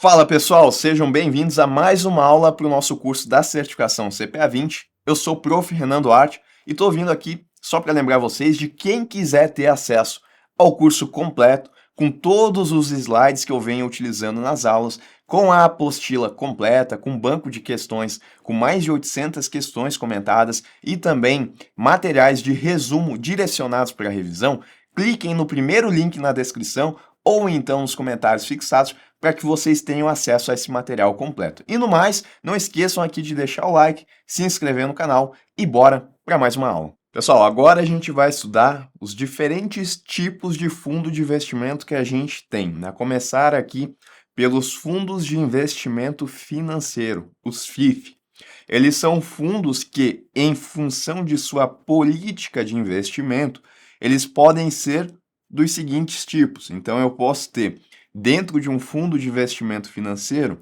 Fala pessoal, sejam bem-vindos a mais uma aula para o nosso curso da certificação CPA 20. Eu sou o Prof. Renan Duarte e estou vindo aqui só para lembrar vocês de quem quiser ter acesso ao curso completo, com todos os slides que eu venho utilizando nas aulas, com a apostila completa, com banco de questões, com mais de 800 questões comentadas e também materiais de resumo direcionados para a revisão, cliquem no primeiro link na descrição ou então nos comentários fixados para que vocês tenham acesso a esse material completo. E no mais, não esqueçam aqui de deixar o like, se inscrever no canal e bora para mais uma aula. Pessoal, agora a gente vai estudar os diferentes tipos de fundo de investimento que a gente tem, né? A começar aqui pelos fundos de investimento financeiro, os FIF. Eles são fundos que, em função de sua política de investimento, eles podem ser dos seguintes tipos. Então, eu posso ter, dentro de um fundo de investimento financeiro,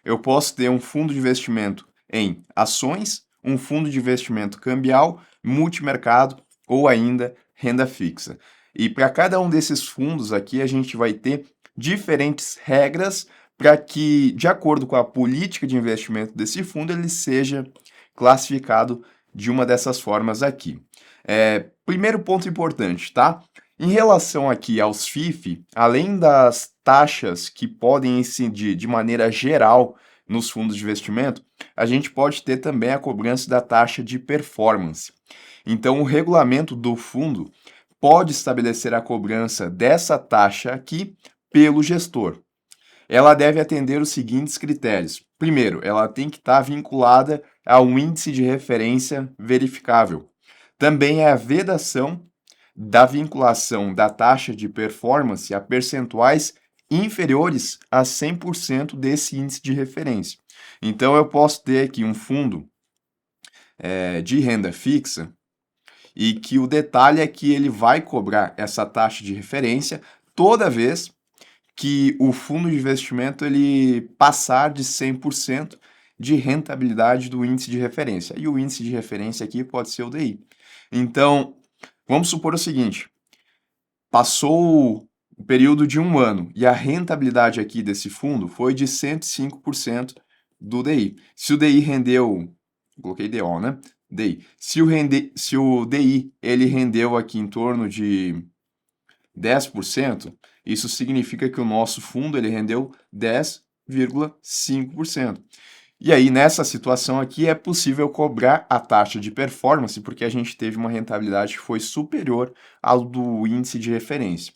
eu posso ter um fundo de investimento em ações, um fundo de investimento cambial, multimercado ou ainda renda fixa. E para cada um desses fundos aqui, a gente vai ter diferentes regras para que, de acordo com a política de investimento desse fundo, ele seja classificado de uma dessas formas aqui. Primeiro ponto importante, tá? Em relação aqui aos FIF, além das taxas que podem incidir de maneira geral nos fundos de investimento, a gente pode ter também a cobrança da taxa de performance. Então, o regulamento do fundo pode estabelecer a cobrança dessa taxa aqui pelo gestor. Ela deve atender os seguintes critérios. Primeiro, ela tem que estar vinculada a um índice de referência verificável. Também é a vedação da vinculação da taxa de performance a percentuais inferiores a 100% desse índice de referência. Então, eu posso ter aqui um fundo de renda fixa e que o detalhe é que ele vai cobrar essa taxa de referência toda vez que o fundo de investimento ele passar de 100% de rentabilidade do índice de referência. E o índice de referência aqui pode ser o DI. Então, vamos supor o seguinte, passou o período de um ano e a rentabilidade aqui desse fundo foi de 105% do DI. Se o DI rendeu, coloquei DO, né? DI. Se o DI ele rendeu aqui em torno de 10%, isso significa que o nosso fundo ele rendeu 10,5%. E aí, nessa situação aqui, é possível cobrar a taxa de performance, porque a gente teve uma rentabilidade que foi superior ao do índice de referência.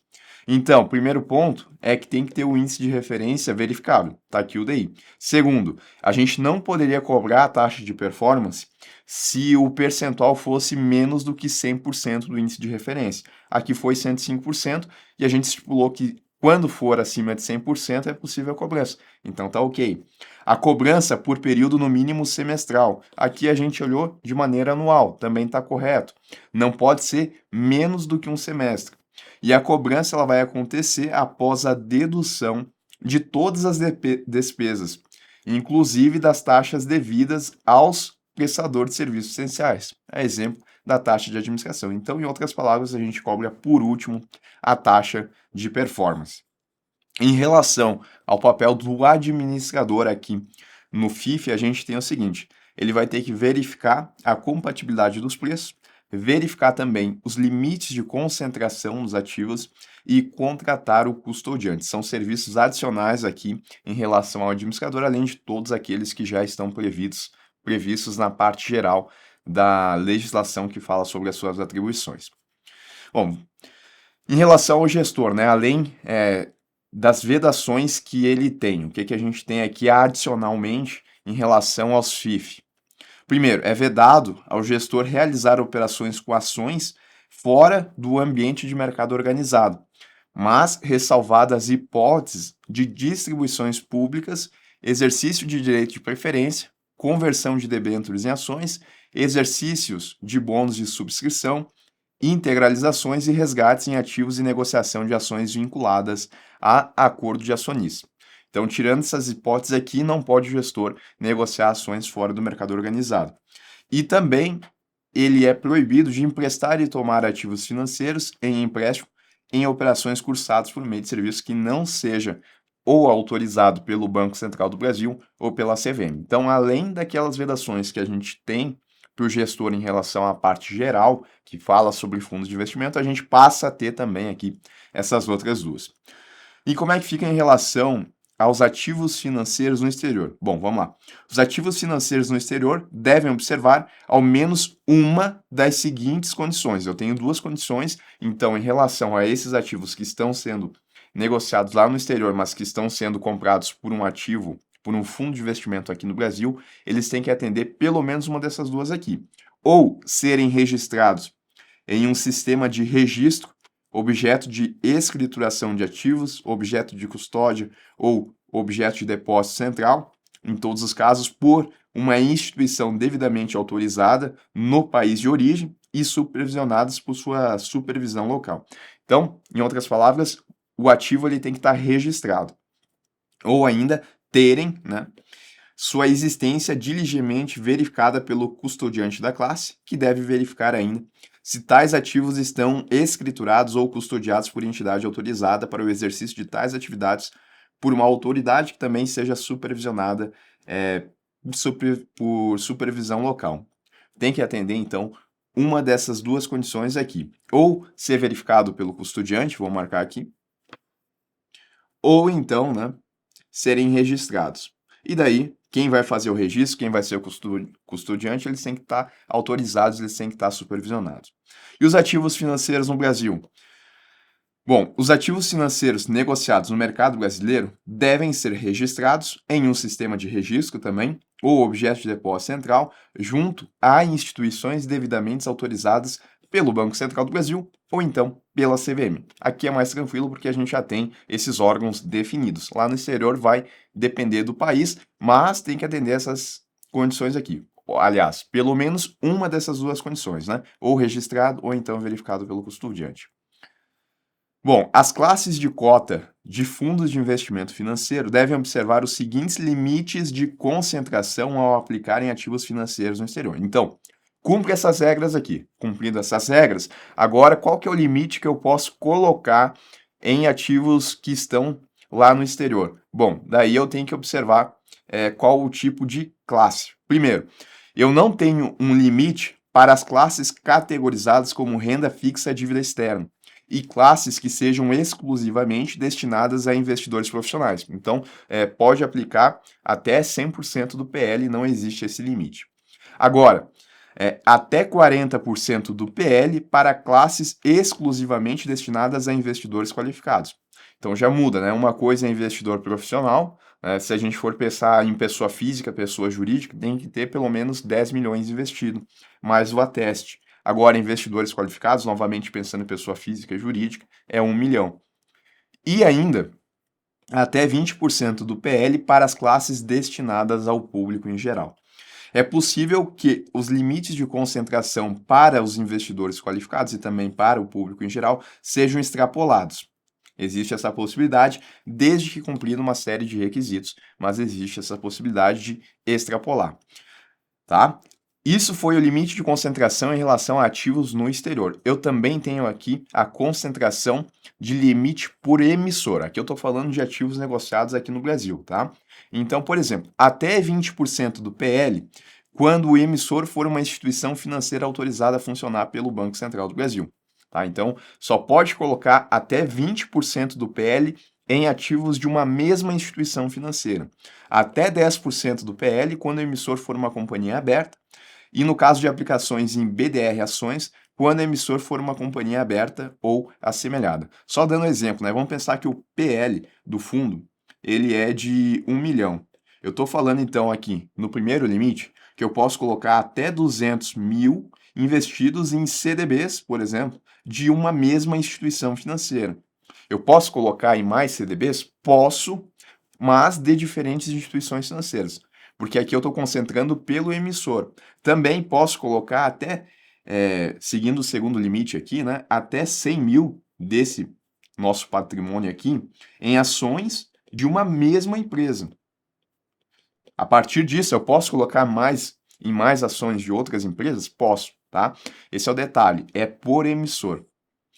Então, primeiro ponto é que tem que ter o índice de referência verificável, tá aqui o DI. Segundo, a gente não poderia cobrar a taxa de performance se o percentual fosse menos do que 100% do índice de referência. Aqui foi 105% e a gente estipulou que quando for acima de 100% é possível a cobrança. Então tá ok. A cobrança por período no mínimo semestral. Aqui a gente olhou de maneira anual, também está correto. Não pode ser menos do que um semestre. E a cobrança ela vai acontecer após a dedução de todas as despesas, inclusive das taxas devidas aos prestadores de serviços essenciais. É exemplo da taxa de administração. Então, em outras palavras, a gente cobra por último a taxa de performance. Em relação ao papel do administrador aqui no FIF, a gente tem o seguinte: ele vai ter que verificar a compatibilidade dos preços, verificar também os limites de concentração dos ativos e contratar o custodiante. São serviços adicionais aqui em relação ao administrador, além de todos aqueles que já estão previstos na parte geral da legislação que fala sobre as suas atribuições. Bom, em relação ao gestor, né, além das vedações que ele tem, o que a gente tem aqui adicionalmente em relação aos FIF? Primeiro, é vedado ao gestor realizar operações com ações fora do ambiente de mercado organizado, mas ressalvadas as hipóteses de distribuições públicas, exercício de direito de preferência, conversão de debêntures em ações, exercícios de bônus de subscrição, integralizações e resgates em ativos e negociação de ações vinculadas a acordo de acionista. Então, tirando essas hipóteses aqui, não pode o gestor negociar ações fora do mercado organizado. E também ele é proibido de emprestar e tomar ativos financeiros em empréstimo em operações cursadas por meio de serviço que não seja ou autorizado pelo Banco Central do Brasil ou pela CVM. Então, além daquelas vedações que a gente tem para o gestor em relação à parte geral, que fala sobre fundos de investimento, a gente passa a ter também aqui essas outras duas. E como é que fica em relação aos ativos financeiros no exterior? Bom, vamos lá. Os ativos financeiros no exterior devem observar ao menos uma das seguintes condições. Eu tenho duas condições, então, em relação a esses ativos que estão sendo negociados lá no exterior, mas que estão sendo comprados por um ativo, por um fundo de investimento aqui no Brasil, eles têm que atender pelo menos uma dessas duas aqui. Ou serem registrados em um sistema de registro, objeto de escrituração de ativos, objeto de custódia ou objeto de depósito central, em todos os casos, por uma instituição devidamente autorizada no país de origem e supervisionadas por sua supervisão local. Então, em outras palavras, o ativo ele tem que estar registrado. Ou ainda terem, né, sua existência diligentemente verificada pelo custodiante da classe, que deve verificar ainda se tais ativos estão escriturados ou custodiados por entidade autorizada para o exercício de tais atividades por uma autoridade que também seja supervisionada por supervisão local. Tem que atender, então, uma dessas duas condições aqui. Ou ser verificado pelo custodiante, vou marcar aqui, ou então, né, serem registrados. E daí, quem vai fazer o registro, quem vai ser o custodiante, eles têm que estar autorizados, eles têm que estar supervisionados. E os ativos financeiros no Brasil? Bom, os ativos financeiros negociados no mercado brasileiro devem ser registrados em um sistema de registro também, ou objeto de depósito central, junto a instituições devidamente autorizadas pelo Banco Central do Brasil ou então pela CVM. Aqui é mais tranquilo porque a gente já tem esses órgãos definidos. Lá no exterior vai depender do país, mas tem que atender essas condições aqui. Aliás, pelo menos uma dessas duas condições, né? Ou registrado ou então verificado pelo custodiante. Bom, as classes de cota de fundos de investimento financeiro devem observar os seguintes limites de concentração ao aplicar em ativos financeiros no exterior. Então, cumpre essas regras aqui. Cumprindo essas regras, agora qual que é o limite que eu posso colocar em ativos que estão lá no exterior? Bom, daí eu tenho que observar qual o tipo de classe. Primeiro, eu não tenho um limite para as classes categorizadas como renda fixa e dívida externa e classes que sejam exclusivamente destinadas a investidores profissionais. Então, pode aplicar até 100% do PL, não existe esse limite. Agora, até 40% do PL para classes exclusivamente destinadas a investidores qualificados. Então já muda, né? Uma coisa é investidor profissional, se a gente for pensar em pessoa física, pessoa jurídica, tem que ter pelo menos 10 milhões investido, mais o ateste. Agora, investidores qualificados, novamente pensando em pessoa física e jurídica, é 1 milhão. E ainda, até 20% do PL para as classes destinadas ao público em geral. É possível que os limites de concentração para os investidores qualificados e também para o público em geral sejam extrapolados. Existe essa possibilidade, desde que cumprindo uma série de requisitos, mas existe essa possibilidade de extrapolar, tá? Isso foi o limite de concentração em relação a ativos no exterior. Eu também tenho aqui a concentração de limite por emissor. Aqui eu estou falando de ativos negociados aqui no Brasil, tá? Então, por exemplo, até 20% do PL quando o emissor for uma instituição financeira autorizada a funcionar pelo Banco Central do Brasil. Tá? Então, só pode colocar até 20% do PL em ativos de uma mesma instituição financeira. Até 10% do PL quando o emissor for uma companhia aberta. E no caso de aplicações em BDR ações, quando o emissor for uma companhia aberta ou assemelhada. Só dando exemplo, né? Vamos pensar que o PL do fundo ele é de 1 milhão. Eu estou falando então aqui no primeiro limite que eu posso colocar até 200 mil investidos em CDBs, por exemplo, de uma mesma instituição financeira. Eu posso colocar em mais CDBs? Posso, mas de diferentes instituições financeiras, porque aqui eu estou concentrando pelo emissor. Também posso colocar até, seguindo o segundo limite aqui, né, até 100 mil desse nosso patrimônio aqui em ações de uma mesma empresa. A partir disso, eu posso colocar em mais ações de outras empresas? Posso, tá? Esse é o detalhe, é por emissor.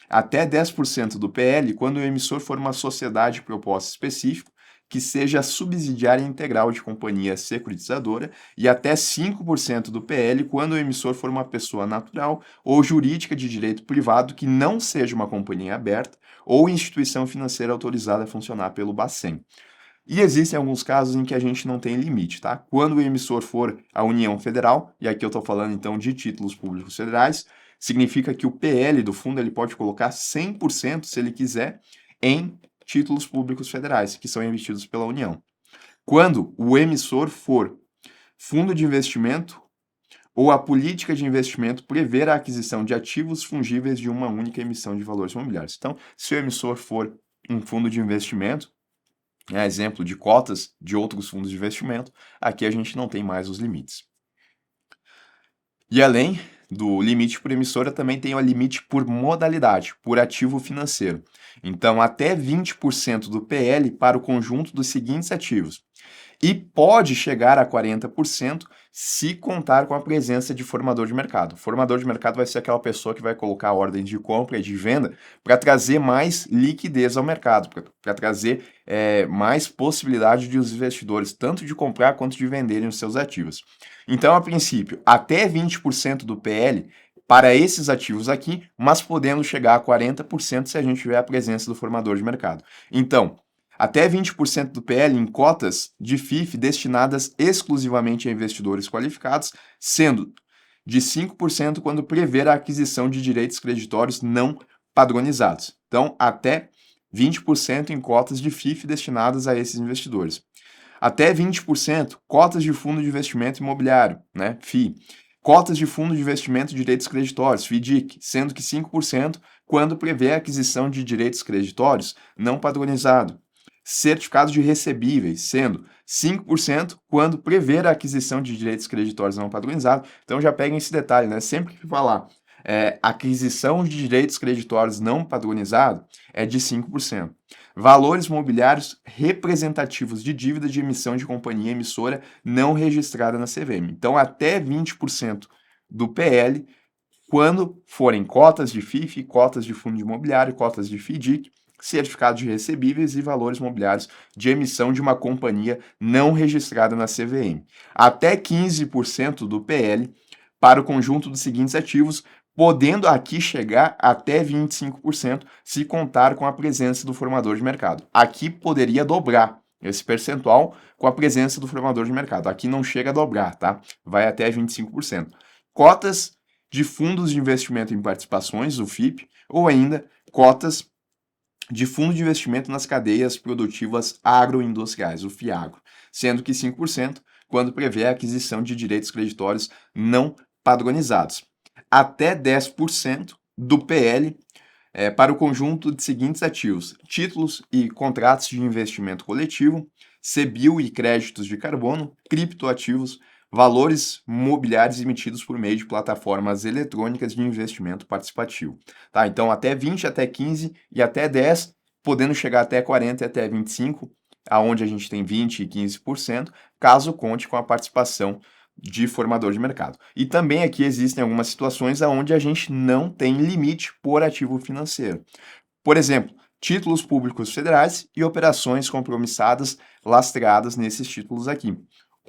Até 10% do PL quando o emissor for uma sociedade de propósito específico que seja subsidiária integral de companhia securitizadora e até 5% do PL quando o emissor for uma pessoa natural ou jurídica de direito privado que não seja uma companhia aberta ou instituição financeira autorizada a funcionar pelo Bacen. E existem alguns casos em que a gente não tem limite, tá? Quando o emissor for a União Federal, e aqui eu estou falando então de títulos públicos federais, significa que o PL do fundo ele pode colocar 100% se ele quiser em títulos públicos federais, que são emitidos pela União. Quando o emissor for fundo de investimento ou a política de investimento prever a aquisição de ativos fungíveis de uma única emissão de valores imobiliários. Então, se o emissor for um fundo de investimento, exemplo de cotas de outros fundos de investimento, aqui a gente não tem mais os limites. E além do limite por emissora, também tem o limite por modalidade, por ativo financeiro. Então, até 20% do PL para o conjunto dos seguintes ativos. E pode chegar a 40% se contar com a presença de formador de mercado. O formador de mercado vai ser aquela pessoa que vai colocar ordens de compra e de venda para trazer mais liquidez ao mercado, para trazer mais possibilidade de os investidores tanto de comprar quanto de venderem os seus ativos. Então, a princípio, até 20% do PL para esses ativos aqui, mas podendo chegar a 40% se a gente tiver a presença do formador de mercado. Então, até 20% do PL em cotas de FIF destinadas exclusivamente a investidores qualificados, sendo de 5% quando prever a aquisição de direitos creditórios não padronizados. Então, até 20% em cotas de FIF destinadas a esses investidores. Até 20% cotas de fundo de investimento imobiliário, né, FII. Cotas de fundo de investimento de direitos creditórios, FIDIC, sendo que 5% quando prevê a aquisição de direitos creditórios não padronizado. Certificados de recebíveis, sendo 5% quando prever a aquisição de direitos creditórios não padronizados. Então já peguem esse detalhe, né? Sempre que falar aquisição de direitos creditórios não padronizados é de 5%. Valores mobiliários representativos de dívida de emissão de companhia emissora não registrada na CVM. Então até 20% do PL quando forem cotas de FIF, cotas de fundo imobiliário, cotas de FIDIC, certificados de recebíveis e valores mobiliários de emissão de uma companhia não registrada na CVM. Até 15% do PL para o conjunto dos seguintes ativos, podendo aqui chegar até 25% se contar com a presença do formador de mercado. Aqui poderia dobrar esse percentual com a presença do formador de mercado. Aqui não chega a dobrar, tá? Vai até 25%. Cotas de fundos de investimento em participações, o FIP, ou ainda cotas de fundo de investimento nas cadeias produtivas agroindustriais, o FIAGRO, sendo que 5% quando prevê a aquisição de direitos creditórios não padronizados. Até 10% do PL para o conjunto de seguintes ativos: títulos e contratos de investimento coletivo, CBIL e créditos de carbono, criptoativos, valores mobiliários emitidos por meio de plataformas eletrônicas de investimento participativo. Tá? Então, até 20, até 15 e até 10, podendo chegar até 40 e até 25, aonde a gente tem 20 e 15%, caso conte com a participação de formador de mercado. E também aqui existem algumas situações onde a gente não tem limite por ativo financeiro. Por exemplo, títulos públicos federais e operações compromissadas lastreadas nesses títulos aqui.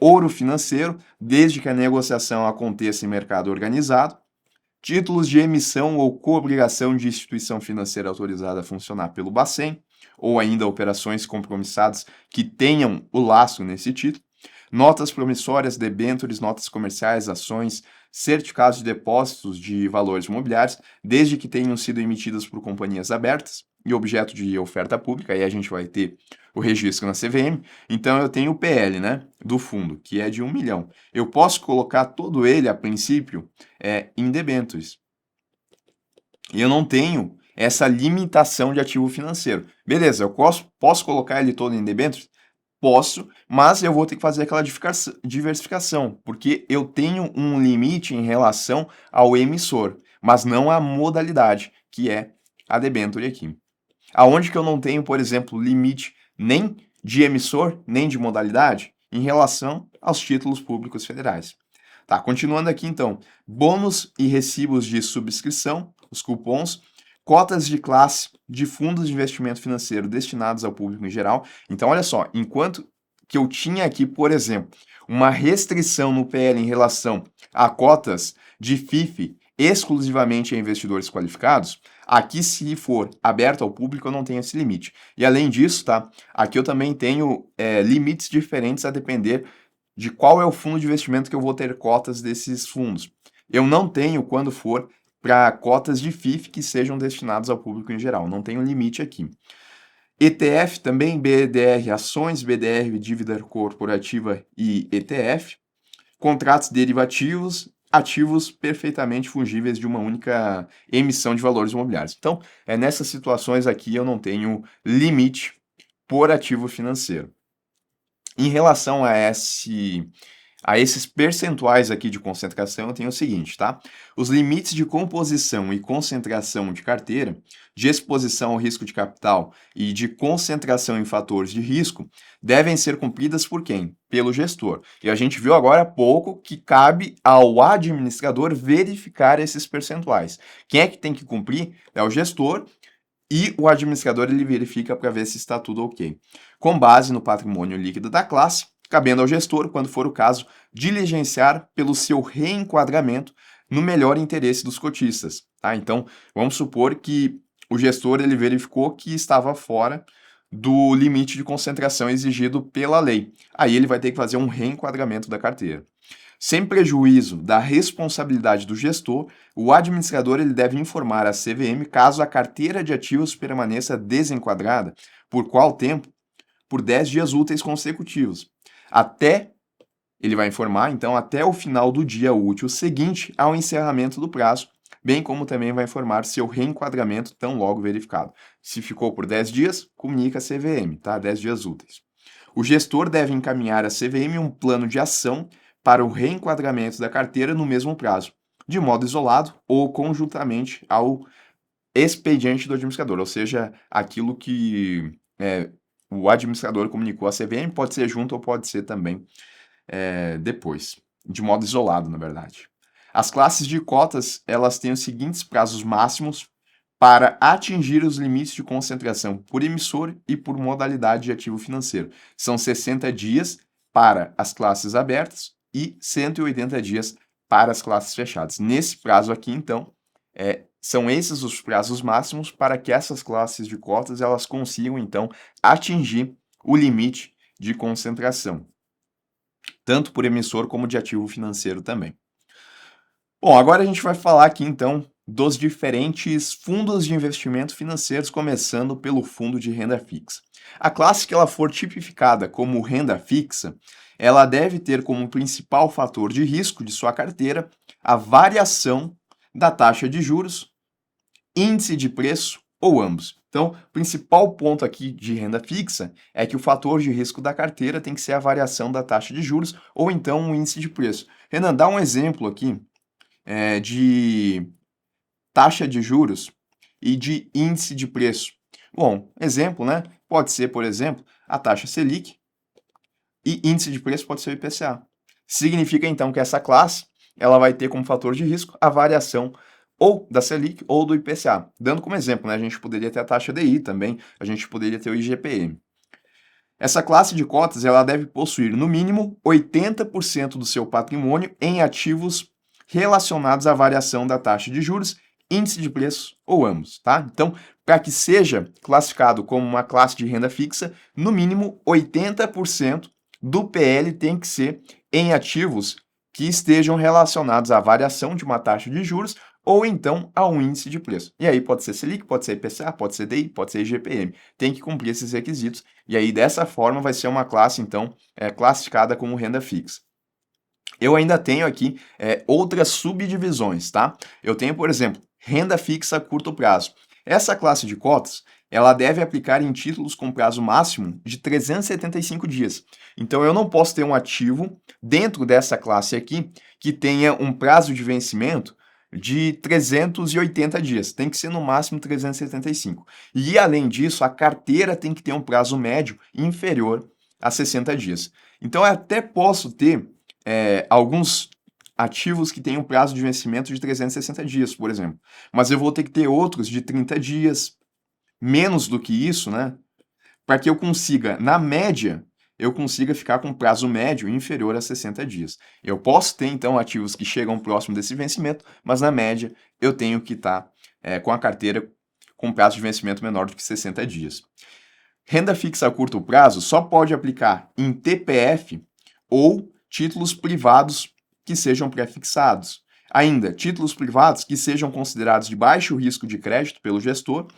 Ouro financeiro, desde que a negociação aconteça em mercado organizado. Títulos de emissão ou coobrigação de instituição financeira autorizada a funcionar pelo Bacen, ou ainda operações compromissadas que tenham o lastro nesse título. Notas promissórias, debêntures, notas comerciais, ações, certificados de depósitos de valores imobiliários, desde que tenham sido emitidas por companhias abertas e objeto de oferta pública, aí a gente vai ter o registro na CVM. Então eu tenho o PL, né, do fundo, que é de 1 milhão. Eu posso colocar todo ele, a princípio, em debêntures. E eu não tenho essa limitação de ativo financeiro. Beleza, eu posso colocar ele todo em debêntures? Posso, mas eu vou ter que fazer aquela diversificação, porque eu tenho um limite em relação ao emissor, mas não à modalidade, que é a debênture aqui. Aonde que eu não tenho, por exemplo, limite nem de emissor, nem de modalidade, em relação aos títulos públicos federais. Tá, continuando aqui então, bônus e recibos de subscrição, os cupons, cotas de classe de fundos de investimento financeiro destinados ao público em geral. Então, olha só, enquanto que eu tinha aqui, por exemplo, uma restrição no PL em relação a cotas de FIF exclusivamente a investidores qualificados, aqui, se for aberto ao público, eu não tenho esse limite. E além disso, tá? Aqui eu também tenho limites diferentes a depender de qual é o fundo de investimento que eu vou ter cotas desses fundos. Eu não tenho quando for para cotas de FIF que sejam destinados ao público em geral. Não tem um limite aqui. ETF também, BDR ações, BDR dívida corporativa e ETF. Contratos derivativos, ativos perfeitamente fungíveis de uma única emissão de valores imobiliários. Então, nessas situações aqui eu não tenho limite por ativo financeiro. Em relação a esses percentuais aqui de concentração, eu tenho o seguinte, tá? Os limites de composição e concentração de carteira, de exposição ao risco de capital e de concentração em fatores de risco devem ser cumpridas por quem? Pelo gestor. E a gente viu agora há pouco que cabe ao administrador verificar esses percentuais. Quem é que tem que cumprir? É o gestor. E o administrador ele verifica para ver se está tudo ok. Com base no patrimônio líquido da classe, cabendo ao gestor, quando for o caso, diligenciar pelo seu reenquadramento no melhor interesse dos cotistas. Tá? Então, vamos supor que o gestor ele verificou que estava fora do limite de concentração exigido pela lei. Aí ele vai ter que fazer um reenquadramento da carteira. Sem prejuízo da responsabilidade do gestor, o administrador ele deve informar a CVM caso a carteira de ativos permaneça desenquadrada. Por qual tempo? Por 10 dias úteis consecutivos. Ele vai informar, então, até o final do dia útil seguinte ao encerramento do prazo, bem como também vai informar seu reenquadramento tão logo verificado. Se ficou por 10 dias, comunica a CVM, tá? 10 dias úteis. O gestor deve encaminhar à CVM um plano de ação para o reenquadramento da carteira no mesmo prazo, de modo isolado ou conjuntamente ao expediente do administrador, ou seja, aquilo que o administrador comunicou à CVM, pode ser junto ou pode ser também depois, de modo isolado, na verdade. As classes de cotas, elas têm os seguintes prazos máximos para atingir os limites de concentração por emissor e por modalidade de ativo financeiro. São 60 dias para as classes abertas e 180 dias para as classes fechadas. Nesse prazo aqui, então, são esses os prazos máximos para que essas classes de cotas elas consigam, então, atingir o limite de concentração, tanto por emissor como de ativo financeiro também. Bom, agora a gente vai falar aqui, então, dos diferentes fundos de investimento financeiros, começando pelo fundo de renda fixa. A classe que ela for tipificada como renda fixa, ela deve ter como principal fator de risco de sua carteira a variação da taxa de juros, índice de preço ou ambos. Então, o principal ponto aqui de renda fixa é que o fator de risco da carteira tem que ser a variação da taxa de juros ou então o índice de preço. Renan, dá um exemplo aqui de taxa de juros e de índice de preço. Bom, exemplo, né? Pode ser, por exemplo, a taxa Selic e índice de preço pode ser o IPCA. Significa, então, que essa classe ela vai ter como fator de risco a variação ou da Selic ou do IPCA. Dando como exemplo, né? A gente poderia ter a taxa DI também, a gente poderia ter o IGPM. Essa classe de cotas ela deve possuir, no mínimo, 80% do seu patrimônio em ativos relacionados à variação da taxa de juros, índice de preço ou ambos, tá? Então, para que seja classificado como uma classe de renda fixa, no mínimo 80% do PL tem que ser em ativos que estejam relacionados à variação de uma taxa de juros ou então a um índice de preço. E aí pode ser Selic, pode ser IPCA, pode ser DI, pode ser IGPM. Tem que cumprir esses requisitos e aí dessa forma vai ser uma classe, então, classificada como renda fixa. Eu ainda tenho aqui outras subdivisões, tá? Eu tenho, por exemplo, renda fixa a curto prazo. Essa classe de cotas, ela deve aplicar em títulos com prazo máximo de 375 dias. Então, eu não posso ter um ativo dentro dessa classe aqui que tenha um prazo de vencimento de 380 dias. Tem que ser no máximo 375. E, além disso, a carteira tem que ter um prazo médio inferior a 60 dias. Então, eu até posso ter alguns ativos que têm um prazo de vencimento de 360 dias, por exemplo. Mas eu vou ter que ter outros de 30 dias, menos do que isso, né? Para que eu consiga, na média, eu consiga ficar com prazo médio inferior a 60 dias. Eu posso ter, então, ativos que chegam próximo desse vencimento, mas na média eu tenho que estar com a carteira com prazo de vencimento menor do que 60 dias. Renda fixa a curto prazo só pode aplicar em TPF ou títulos privados que sejam pré-fixados. Ainda, títulos privados que sejam considerados de baixo risco de crédito pelo gestor,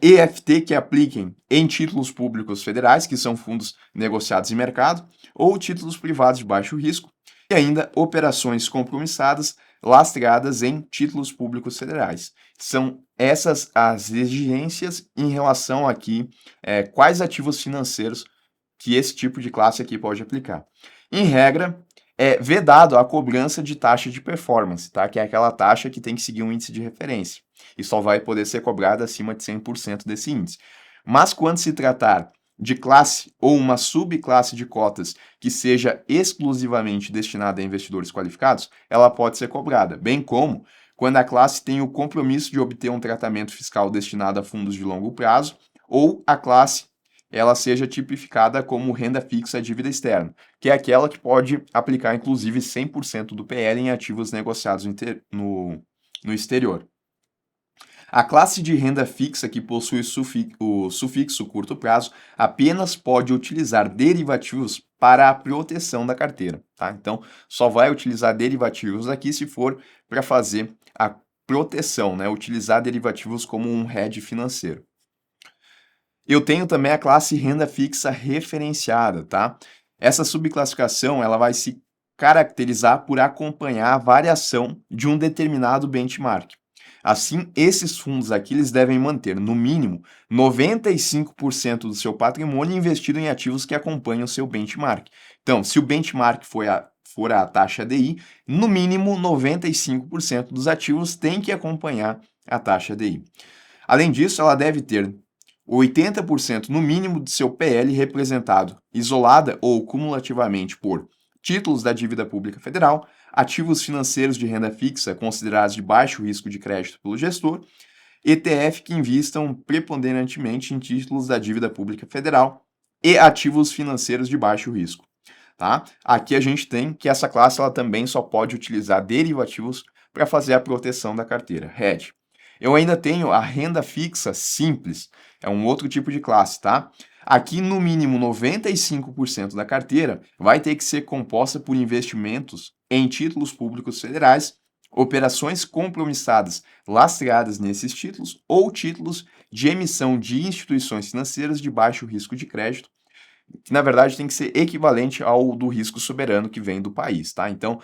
EFT que apliquem em títulos públicos federais, que são fundos negociados em mercado, ou títulos privados de baixo risco, e ainda operações compromissadas lastreadas em títulos públicos federais. São essas as exigências em relação aqui quais ativos financeiros que esse tipo de classe aqui pode aplicar. Em regra, é vedado a cobrança de taxa de performance, tá? Que é aquela taxa que tem que seguir um índice de referência e só vai poder ser cobrada acima de 100% desse índice. Mas quando se tratar de classe ou uma subclasse de cotas que seja exclusivamente destinada a investidores qualificados, ela pode ser cobrada, bem como quando a classe tem o compromisso de obter um tratamento fiscal destinado a fundos de longo prazo ou a classe ela seja tipificada como renda fixa dívida externa, que é aquela que pode aplicar inclusive 100% do PL em ativos negociados no exterior. A classe de renda fixa que possui o sufixo curto prazo apenas pode utilizar derivativos para a proteção da carteira, tá? Então, só vai utilizar derivativos aqui se for para fazer a proteção, né? Utilizar derivativos como um hedge financeiro. Eu tenho também a classe renda fixa referenciada, tá? Essa subclassificação ela vai se caracterizar por acompanhar a variação de um determinado benchmark. Assim, esses fundos aqui eles devem manter, no mínimo, 95% do seu patrimônio investido em ativos que acompanham o seu benchmark. Então, se o benchmark for a taxa DI, no mínimo 95% dos ativos tem que acompanhar a taxa DI. Além disso, ela deve ter 80% no mínimo de seu PL representado isolada ou cumulativamente por títulos da dívida pública federal, ativos financeiros de renda fixa considerados de baixo risco de crédito pelo gestor, ETF que invistam preponderantemente em títulos da dívida pública federal e ativos financeiros de baixo risco. Tá? Aqui a gente tem que essa classe ela também só pode utilizar derivativos para fazer a proteção da carteira, hedge. Eu ainda tenho a renda fixa simples, é um outro tipo de classe, tá? Aqui, no mínimo, 95% da carteira vai ter que ser composta por investimentos em títulos públicos federais, operações compromissadas lastreadas nesses títulos ou títulos de emissão de instituições financeiras de baixo risco de crédito, que na verdade tem que ser equivalente ao do risco soberano que vem do país, tá? Então,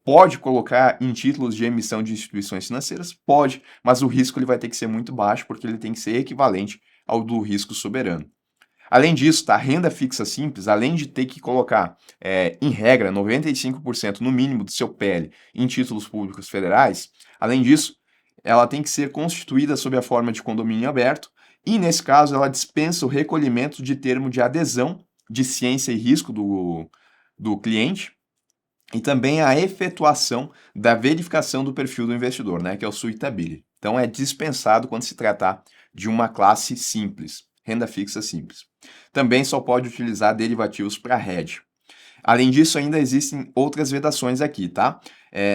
pode colocar em títulos de emissão de instituições financeiras? Pode, mas o risco ele vai ter que ser muito baixo porque ele tem que ser equivalente ao do risco soberano. Além disso, tá, a renda fixa simples, além de ter que colocar, em regra, 95% no mínimo do seu PL em títulos públicos federais, além disso, ela tem que ser constituída sob a forma de condomínio aberto e, nesse caso, ela dispensa o recolhimento de termo de adesão de ciência e risco do cliente, e também a efetuação da verificação do perfil do investidor, né, que é o suitability. Então é dispensado quando se tratar de uma classe simples, renda fixa simples. Também só pode utilizar derivativos para hedge. Além disso, ainda existem outras vedações aqui, tá?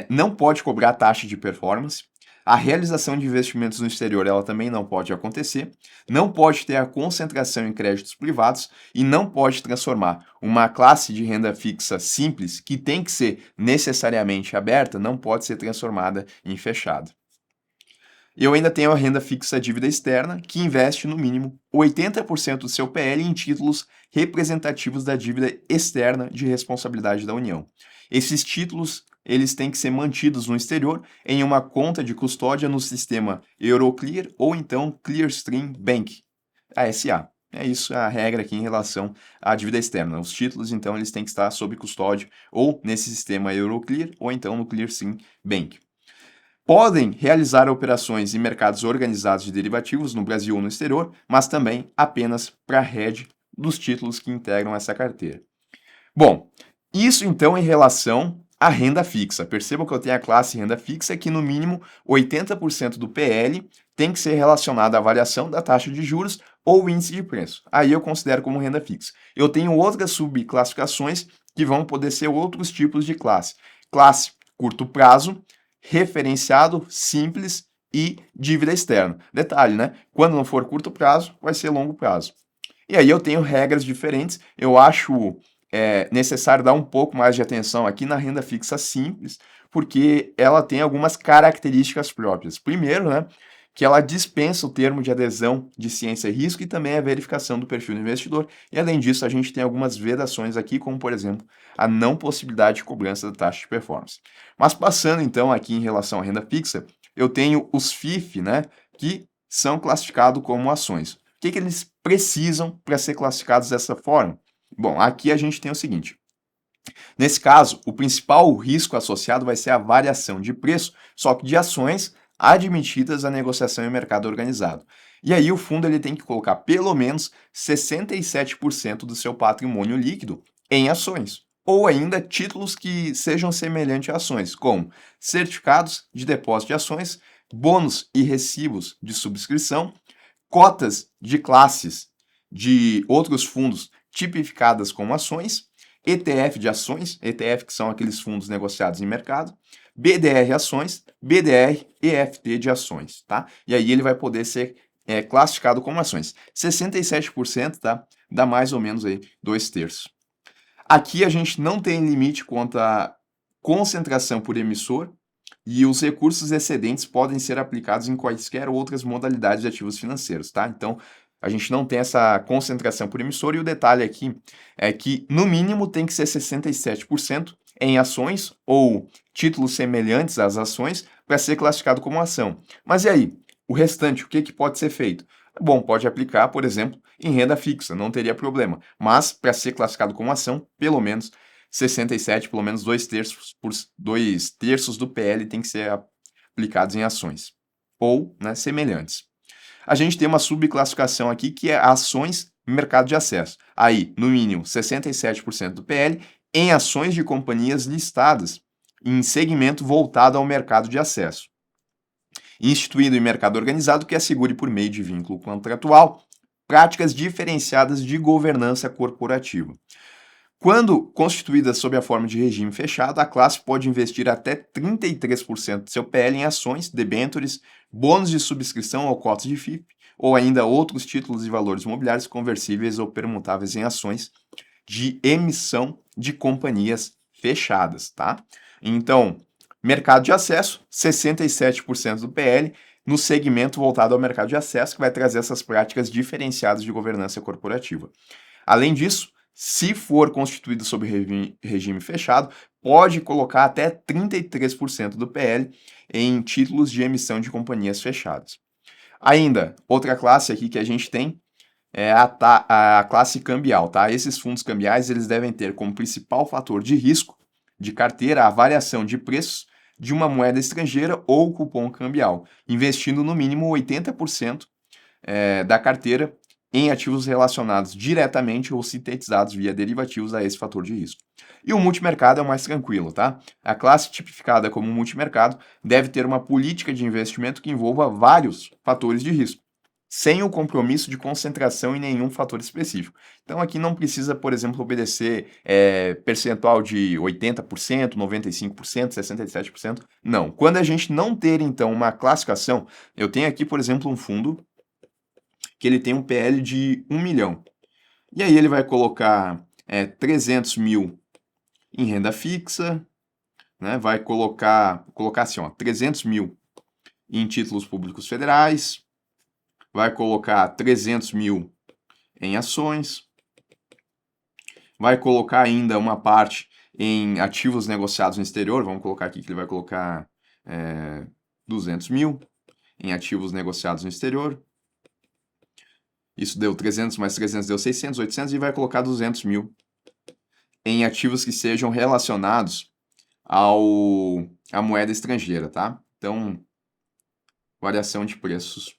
Não pode cobrar taxa de performance. A realização de investimentos no exterior ela também não pode acontecer, não pode ter a concentração em créditos privados e não pode transformar uma classe de renda fixa simples, que tem que ser necessariamente aberta, não pode ser transformada em fechada. Eu ainda tenho a renda fixa dívida externa, que investe no mínimo 80% do seu PL em títulos representativos da dívida externa de responsabilidade da União. Esses títulos eles têm que ser mantidos no exterior em uma conta de custódia no sistema Euroclear ou então Clearstream Bank, ASA. É isso a regra aqui em relação à dívida externa. Os títulos, então, eles têm que estar sob custódia ou nesse sistema Euroclear ou então no Clearstream Bank. Podem realizar operações em mercados organizados de derivativos no Brasil ou no exterior, mas também apenas para hedge dos títulos que integram essa carteira. Bom, isso então em relação a renda fixa. Perceba que eu tenho a classe renda fixa que no mínimo 80% do PL tem que ser relacionado à variação da taxa de juros ou índice de preço. Aí eu considero como renda fixa. Eu tenho outras subclassificações que vão poder ser outros tipos de classe. Classe curto prazo, referenciado, simples e dívida externa. Detalhe, né? Quando não for curto prazo, vai ser longo prazo. E aí eu tenho regras diferentes. Eu acho necessário dar um pouco mais de atenção aqui na renda fixa simples, porque ela tem algumas características próprias. Primeiro, né, que ela dispensa o termo de adesão de ciência e risco e também a verificação do perfil do investidor. E além disso, a gente tem algumas vedações aqui, como por exemplo, a não possibilidade de cobrança da taxa de performance. Mas passando então aqui em relação à renda fixa, eu tenho os FIF, né, que são classificados como ações. O que eles precisam para ser classificados dessa forma? Bom, aqui a gente tem o seguinte. Nesse caso, o principal risco associado vai ser a variação de preço, só que de ações admitidas à negociação em mercado organizado. E aí o fundo ele tem que colocar pelo menos 67% do seu patrimônio líquido em ações, ou ainda títulos que sejam semelhantes a ações, como certificados de depósito de ações, bônus e recibos de subscrição, cotas de classes de outros fundos tipificadas como ações, ETF de ações, ETF que são aqueles fundos negociados em mercado, BDR ações, BDR EFT de ações, tá? E aí ele vai poder ser classificado como ações. 67%, tá? Dá mais ou menos aí 2/3. Aqui a gente não tem limite quanto à concentração por emissor e os recursos excedentes podem ser aplicados em quaisquer outras modalidades de ativos financeiros, tá? Então, a gente não tem essa concentração por emissor e o detalhe aqui é que, no mínimo, tem que ser 67% em ações ou títulos semelhantes às ações para ser classificado como ação. Mas e aí? O restante, o que pode ser feito? Bom, pode aplicar, por exemplo, em renda fixa, não teria problema. Mas, para ser classificado como ação, pelo menos 67, pelo menos 2/3 do PL tem que ser aplicados em ações ou, né, semelhantes. A gente tem uma subclassificação aqui que é ações mercado de acesso. Aí, no mínimo, 67% do PL em ações de companhias listadas em segmento voltado ao mercado de acesso. Instituído em mercado organizado que assegure por meio de vínculo contratual práticas diferenciadas de governança corporativa. Quando constituída sob a forma de regime fechado, a classe pode investir até 33% do seu PL em ações, debêntures, bônus de subscrição ou cotas de FIP, ou ainda outros títulos e valores imobiliários conversíveis ou permutáveis em ações de emissão de companhias fechadas, tá? Então, mercado de acesso, 67% do PL no segmento voltado ao mercado de acesso, que vai trazer essas práticas diferenciadas de governança corporativa. Além disso, se for constituído sob regime fechado, pode colocar até 33% do PL em títulos de emissão de companhias fechadas. Ainda, outra classe aqui que a gente tem é a classe cambial, tá? Esses fundos cambiais eles devem ter como principal fator de risco de carteira a variação de preços de uma moeda estrangeira ou cupom cambial, investindo no mínimo 80% da carteira em ativos relacionados diretamente ou sintetizados via derivativos a esse fator de risco. E o multimercado é o mais tranquilo, tá? A classe tipificada como multimercado deve ter uma política de investimento que envolva vários fatores de risco, sem o compromisso de concentração em nenhum fator específico. Então aqui não precisa, por exemplo, obedecer percentual de 80%, 95%, 67%. Não. Quando a gente não ter, então, uma classificação, eu tenho aqui, por exemplo, um fundo que ele tem um PL de 1 milhão. E aí ele vai colocar 300 mil em renda fixa, né? Vai colocar assim, ó, 300 mil em títulos públicos federais, vai colocar 300 mil em ações, vai colocar ainda uma parte em ativos negociados no exterior, vamos colocar aqui que ele vai colocar 200 mil em ativos negociados no exterior. Isso deu 300 mais 300 deu 600, 800 e vai colocar 200 mil em ativos que sejam relacionados à moeda estrangeira, tá? Então, variação de preços.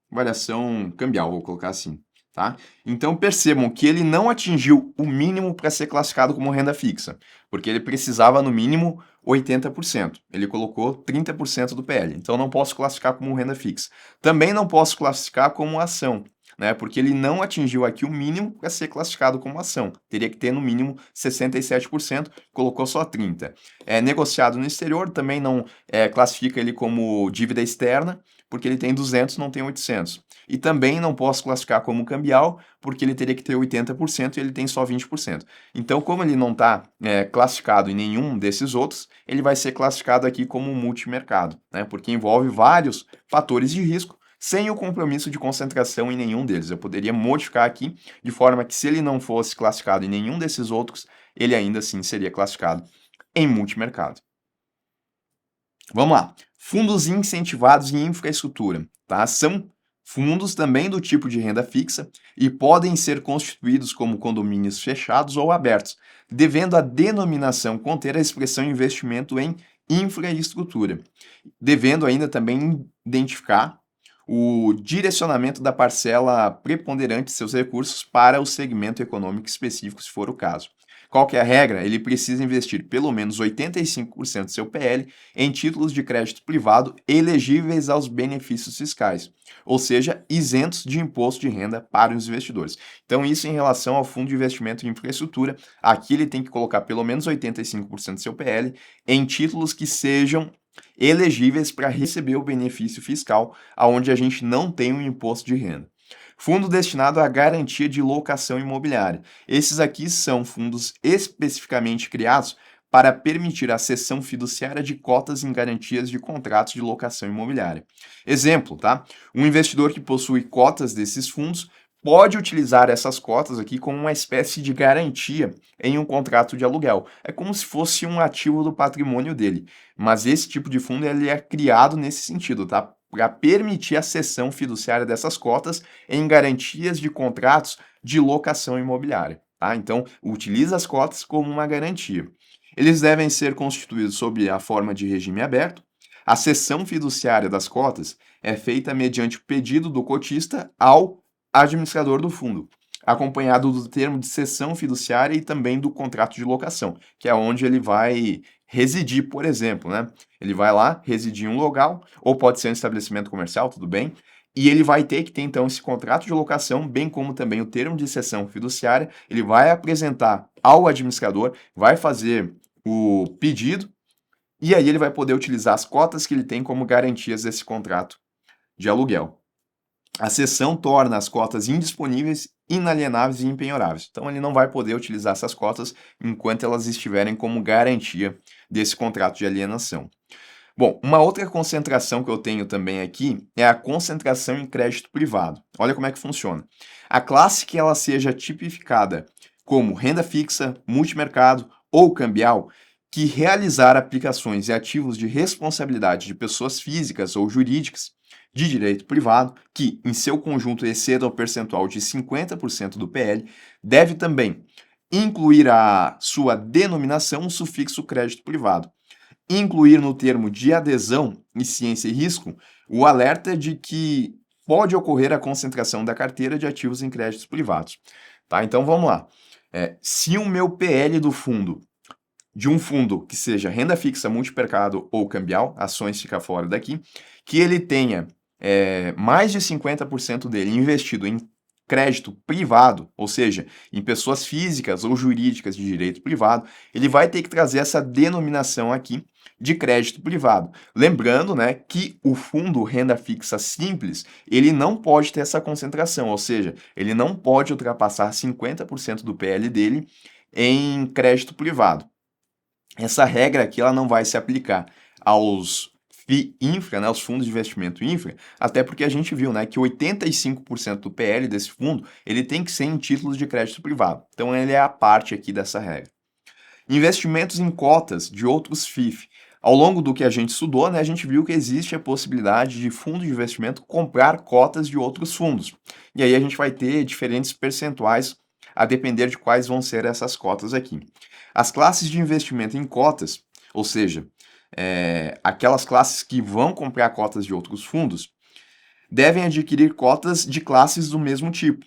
Variação cambial, vou colocar assim. tá? Então percebam que ele não atingiu o mínimo para ser classificado como renda fixa, porque ele precisava no mínimo 80%. Ele colocou 30% do PL, então não posso classificar como renda fixa. Também não posso classificar como ação, né? Porque ele não atingiu aqui o mínimo para ser classificado como ação. Teria que ter no mínimo 67%, colocou só 30%. É negociado no exterior, também não classifica ele como dívida externa, porque ele tem 200, não tem 800. E também não posso classificar como cambial, porque ele teria que ter 80% e ele tem só 20%. Então, como ele não está classificado em nenhum desses outros, ele vai ser classificado aqui como multimercado, né? Porque envolve vários fatores de risco, sem o compromisso de concentração em nenhum deles. Eu poderia modificar aqui de forma que, se ele não fosse classificado em nenhum desses outros, ele ainda assim seria classificado em multimercado. Vamos lá. Fundos incentivados em infraestrutura, tá? São fundos também do tipo de renda fixa e podem ser constituídos como condomínios fechados ou abertos, devendo a denominação conter a expressão investimento em infraestrutura, devendo ainda também identificar o direcionamento da parcela preponderante de seus recursos para o segmento econômico específico, se for o caso. Qual que é a regra? Ele precisa investir pelo menos 85% do seu PL em títulos de crédito privado elegíveis aos benefícios fiscais, ou seja, isentos de imposto de renda para os investidores. Então, isso em relação ao fundo de investimento em infraestrutura, aqui ele tem que colocar pelo menos 85% do seu PL em títulos que sejam elegíveis para receber o benefício fiscal, aonde a gente não tem um imposto de renda. Fundo destinado à garantia de locação imobiliária. Esses aqui são fundos especificamente criados para permitir a cessão fiduciária de cotas em garantias de contratos de locação imobiliária. Exemplo, tá? Um investidor que possui cotas desses fundos pode utilizar essas cotas aqui como uma espécie de garantia em um contrato de aluguel. É como se fosse um ativo do patrimônio dele. Mas esse tipo de fundo ele é criado nesse sentido, tá? Para permitir a cessão fiduciária dessas cotas em garantias de contratos de locação imobiliária, tá? Então, utiliza as cotas como uma garantia. Eles devem ser constituídos sob a forma de regime aberto. A cessão fiduciária das cotas é feita mediante o pedido do cotista ao administrador do fundo, acompanhado do termo de cessão fiduciária e também do contrato de locação, que é onde ele vai residir, por exemplo, né? Ele vai lá, residir em um local, ou pode ser um estabelecimento comercial, tudo bem, e ele vai ter que ter, então, esse contrato de locação, bem como também o termo de cessão fiduciária, ele vai apresentar ao administrador, vai fazer o pedido, e aí ele vai poder utilizar as cotas que ele tem como garantias desse contrato de aluguel. A cessão torna as cotas indisponíveis, inalienáveis e impenhoráveis. Então, ele não vai poder utilizar essas cotas enquanto elas estiverem como garantia desse contrato de alienação. Bom, uma outra concentração que eu tenho também aqui é a concentração em crédito privado. Olha como é que funciona. A classe que ela seja tipificada como renda fixa, multimercado ou cambial, que realizar aplicações e ativos de responsabilidade de pessoas físicas ou jurídicas de direito privado, que em seu conjunto excedam o percentual de 50% do PL, deve também incluir a sua denominação o sufixo crédito privado. Incluir no termo de adesão e ciência e risco o alerta de que pode ocorrer a concentração da carteira de ativos em créditos privados. Tá? Então vamos lá. Se o meu PL do fundo, de um fundo que seja renda fixa, multimercado ou cambial, ações fica fora daqui, que ele tenha mais de 50% dele investido em crédito privado, ou seja, em pessoas físicas ou jurídicas de direito privado, ele vai ter que trazer essa denominação aqui de crédito privado. Lembrando, né, que o fundo renda fixa simples, ele não pode ter essa concentração, ou seja, ele não pode ultrapassar 50% do PL dele em crédito privado. Essa regra aqui ela não vai se aplicar aos FII infra, né, os fundos de investimento infra, até porque a gente viu, né, que 85% do PL desse fundo, ele tem que ser em títulos de crédito privado. Então ele é a parte aqui dessa regra. Investimentos em cotas de outros FIF. Ao longo do que a gente estudou, né, a gente viu que existe a possibilidade de fundo de investimento comprar cotas de outros fundos. E aí a gente vai ter diferentes percentuais a depender de quais vão ser essas cotas aqui. As classes de investimento em cotas, ou seja, aquelas classes que vão comprar cotas de outros fundos, devem adquirir cotas de classes do mesmo tipo.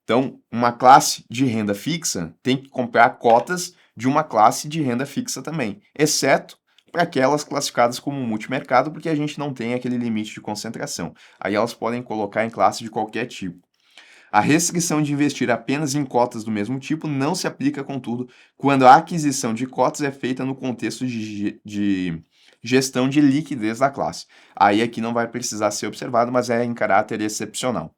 Então, uma classe de renda fixa tem que comprar cotas de uma classe de renda fixa também, exceto para aquelas classificadas como multimercado, porque a gente não tem aquele limite de concentração. Aí elas podem colocar em classe de qualquer tipo. A restrição de investir apenas em cotas do mesmo tipo não se aplica, contudo, quando a aquisição de cotas é feita no contexto de gestão de liquidez da classe. Aí aqui não vai precisar ser observado, mas é em caráter excepcional.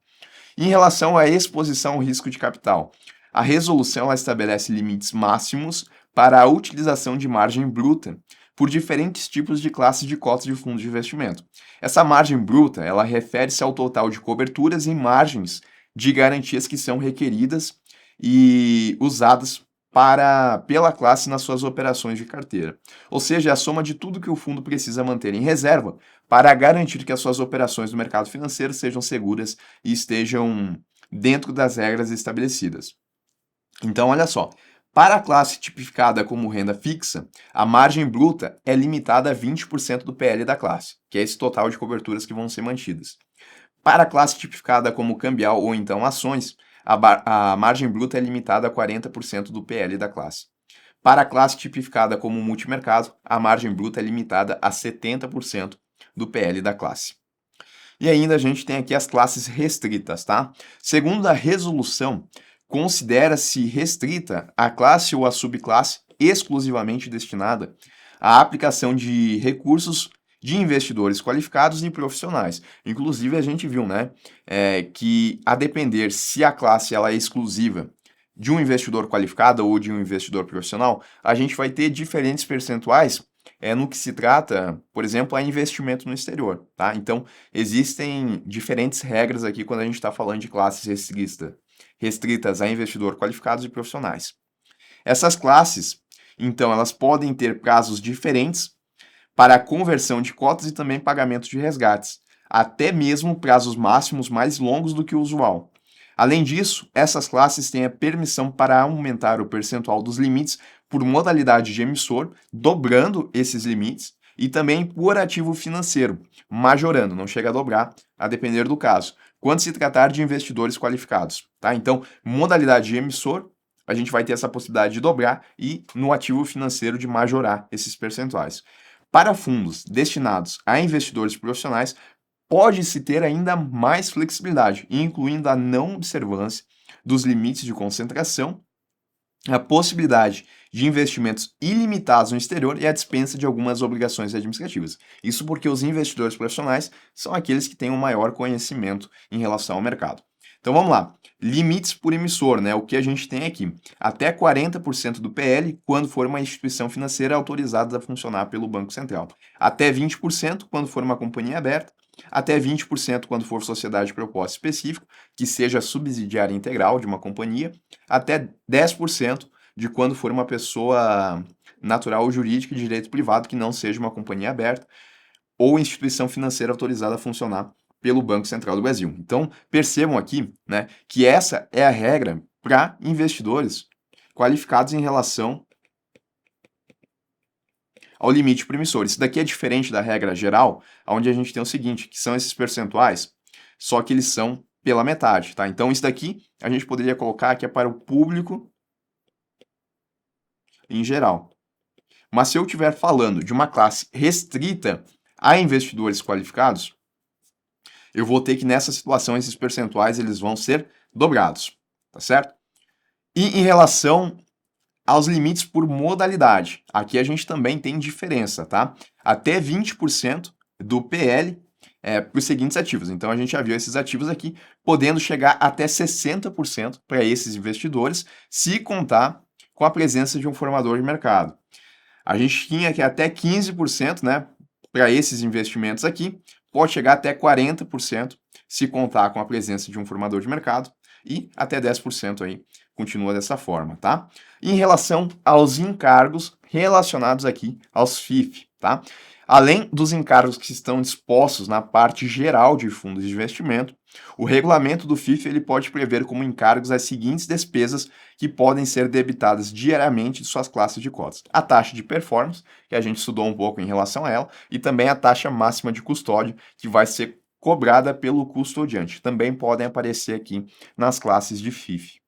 Em relação à exposição ao risco de capital, a resolução ela estabelece limites máximos para a utilização de margem bruta por diferentes tipos de classes de cotas de fundos de investimento. Essa margem bruta, ela refere-se ao total de coberturas e margens de garantias que são requeridas e usadas pela classe nas suas operações de carteira. Ou seja, é a soma de tudo que o fundo precisa manter em reserva para garantir que as suas operações no mercado financeiro sejam seguras e estejam dentro das regras estabelecidas. Então, olha só, para a classe tipificada como renda fixa, a margem bruta é limitada a 20% do PL da classe, que é esse total de coberturas que vão ser mantidas. Para a classe tipificada como cambial ou então ações, a margem bruta é limitada a 40% do PL da classe. Para a classe tipificada como multimercado, a margem bruta é limitada a 70% do PL da classe. E ainda a gente tem aqui as classes restritas, tá? Segundo a resolução, considera-se restrita a classe ou a subclasse exclusivamente destinada à aplicação de recursos de investidores qualificados e profissionais. Inclusive, a gente viu, né, que a depender se a classe ela é exclusiva de um investidor qualificado ou de um investidor profissional, a gente vai ter diferentes percentuais no que se trata, por exemplo, a investimento no exterior, tá? Então, existem diferentes regras aqui quando a gente está falando de classes restritas a investidor qualificados e profissionais. Essas classes, então, elas podem ter prazos diferentes para a conversão de cotas e também pagamento de resgates, até mesmo prazos máximos mais longos do que o usual. Além disso, essas classes têm a permissão para aumentar o percentual dos limites por modalidade de emissor, dobrando esses limites, e também por ativo financeiro, majorando, não chega a dobrar, a depender do caso, quando se tratar de investidores qualificados. Tá? Então, modalidade de emissor, a gente vai ter essa possibilidade de dobrar e no ativo financeiro de majorar esses percentuais. Para fundos destinados a investidores profissionais, pode-se ter ainda mais flexibilidade, incluindo a não observância dos limites de concentração, a possibilidade de investimentos ilimitados no exterior e a dispensa de algumas obrigações administrativas. Isso porque os investidores profissionais são aqueles que têm um maior conhecimento em relação ao mercado. Então vamos lá, limites por emissor, né? O que a gente tem aqui? Até 40% do PL quando for uma instituição financeira autorizada a funcionar pelo Banco Central. Até 20% quando for uma companhia aberta. Até 20% quando for sociedade de propósito específico, que seja subsidiária integral de uma companhia. Até 10% de quando for uma pessoa natural ou jurídica de direito privado que não seja uma companhia aberta ou instituição financeira autorizada a funcionar pelo Banco Central do Brasil. Então, percebam aqui, né, que essa é a regra para investidores qualificados em relação ao limite permissor. Isso daqui é diferente da regra geral, onde a gente tem o seguinte, que são esses percentuais, só que eles são pela metade, tá? Então, isso daqui a gente poderia colocar que é para o público em geral. Mas se eu estiver falando de uma classe restrita a investidores qualificados, eu vou ter que nessa situação esses percentuais eles vão ser dobrados, tá certo? E em relação aos limites por modalidade, aqui a gente também tem diferença, tá? Até 20% do PL para os seguintes ativos. Então a gente já viu esses ativos aqui, podendo chegar até 60% para esses investidores, se contar com a presença de um formador de mercado. A gente tinha aqui até 15%, né, para esses investimentos aqui, pode chegar até 40% se contar com a presença de um formador de mercado e até 10% aí continua dessa forma, tá? Em relação aos encargos relacionados aqui aos FIF, tá? Além dos encargos que estão dispostos na parte geral de fundos de investimento, o regulamento do FIF ele pode prever como encargos as seguintes despesas que podem ser debitadas diariamente de suas classes de cotas. A taxa de performance, que a gente estudou um pouco em relação a ela, e também a taxa máxima de custódia, que vai ser cobrada pelo custodiante. Também podem aparecer aqui nas classes de FIF.